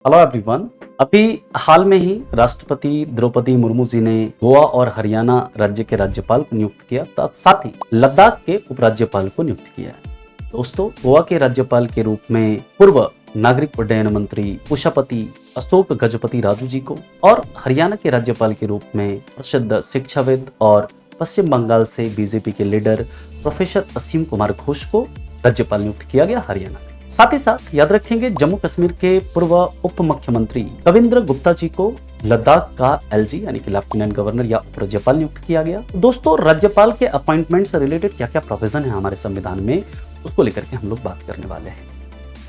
Hello everyone. अभी हाल में ही राष्ट्रपति द्रौपदी मुर्मू जी ने गोवा और हरियाणा राज्य के राज्यपाल को नियुक्त किया, साथ ही लद्दाख के उपराज्यपाल को नियुक्त किया है। दोस्तों, गोवा के राज्यपाल के रूप में पूर्व नागरिक उड्डयन मंत्री उषापति अशोक गजपति राजू जी को और हरियाणा के राज्यपाल के रूप में प्रसिद्ध शिक्षाविद और पश्चिम बंगाल से बीजेपी के लीडर प्रोफेसर असीम कुमार घोष को राज्यपाल नियुक्त किया गया हरियाणा। साथ ही साथ याद रखेंगे, जम्मू कश्मीर के पूर्व उप मुख्यमंत्री कविंद्र गुप्ता जी को लद्दाख का एलजी यानी कि लेफ्टिनेंट गवर्नर या उप राज्यपाल नियुक्त किया गया। दोस्तों, राज्यपाल के अपॉइंटमेंट से रिलेटेड क्या क्या प्रोविजन है हमारे संविधान में, उसको लेकर के हम लोग बात करने वाले हैं।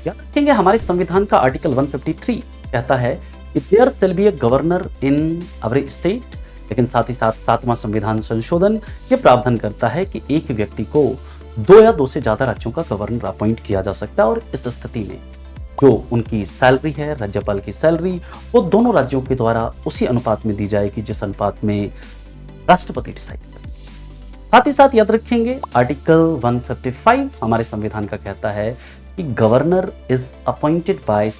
याद रखेंगे, हमारे संविधान का आर्टिकल 153 कहता है कि there shall be a governor in every state. लेकिन साथ ही साथ 7वां संविधान संशोधन ये प्रावधान करता है कि एक व्यक्ति को 2 या 2 से ज्यादा राज्यों का गवर्नर अपॉइंट किया जा सकता है और इस स्थिति में जो उनकी सैलरी है, राज्यपाल की सैलरी, वो दोनों राज्यों के द्वारा उसी अनुपात में दी जाएगी जिस अनुपात में राष्ट्रपति डिसाइड करें। साथ ही साथ याद रखेंगे, आर्टिकल 155 हमारे संविधान का कहता है कि governor is appointed by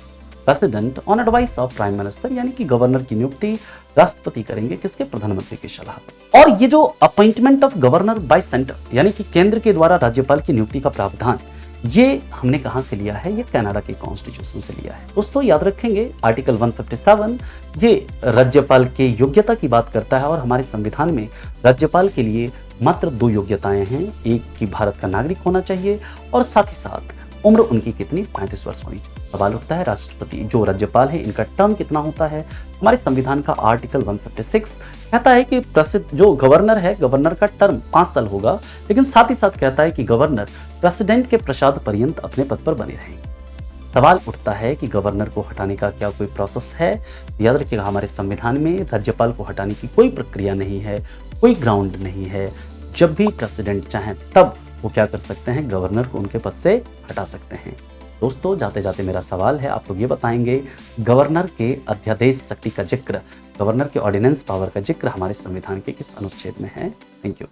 president on advice of prime minister, यानी कि गवर्नर की नियुक्ति राष्ट्रपति करेंगे, किसके? प्रधानमंत्री की सलाह पर। और ये जो appointment of governor bye centre यानी कि केंद्र के द्वारा राज्यपाल की नियुक्ति का प्रावधान, ये हमने कहां से लिया है? ये कनाडा के कॉन्स्टिट्यूशन से लिया है। दोस्तों, याद रखेंगे, आर्टिकल 157 ये राज्यपाल के योग्यता की बात करता है और हमारे संविधान में राज्यपाल के लिए मात्र 2 योग्यताएं हैं। एक की भारत का नागरिक होना चाहिए और साथ ही साथ उम्र उनकी कितनी? 35 वर्ष होनी चाहिए। सवाल उठता है, राष्ट्रपति जो राज्यपाल है इनका टर्म कितना होता है? हमारे संविधान का आर्टिकल 156 कहता है कि प्रसिद्ध जो गवर्नर है, गवर्नर का टर्म 5 साल होगा। लेकिन साथ ही साथ कहता है कि गवर्नर प्रेसिडेंट के प्रसाद पर्यंत अपने पद पर बने रहेंगे। सवाल उठता है कि गवर्नर को हटाने का क्या कोई प्रोसेस है? याद रखिएगा, हमारे संविधान में राज्यपाल को हटाने की कोई प्रक्रिया नहीं है, कोई ग्राउंड नहीं है। जब भी प्रेसिडेंट चाहें तब वो क्या कर सकते हैं? गवर्नर को उनके पद से हटा सकते हैं। दोस्तों, जाते जाते मेरा सवाल है, आप लोग ये बताएंगे, गवर्नर के अध्यादेश शक्ति का जिक्र, गवर्नर के ऑर्डिनेंस पावर का जिक्र हमारे संविधान के किस अनुच्छेद में है? Thank you.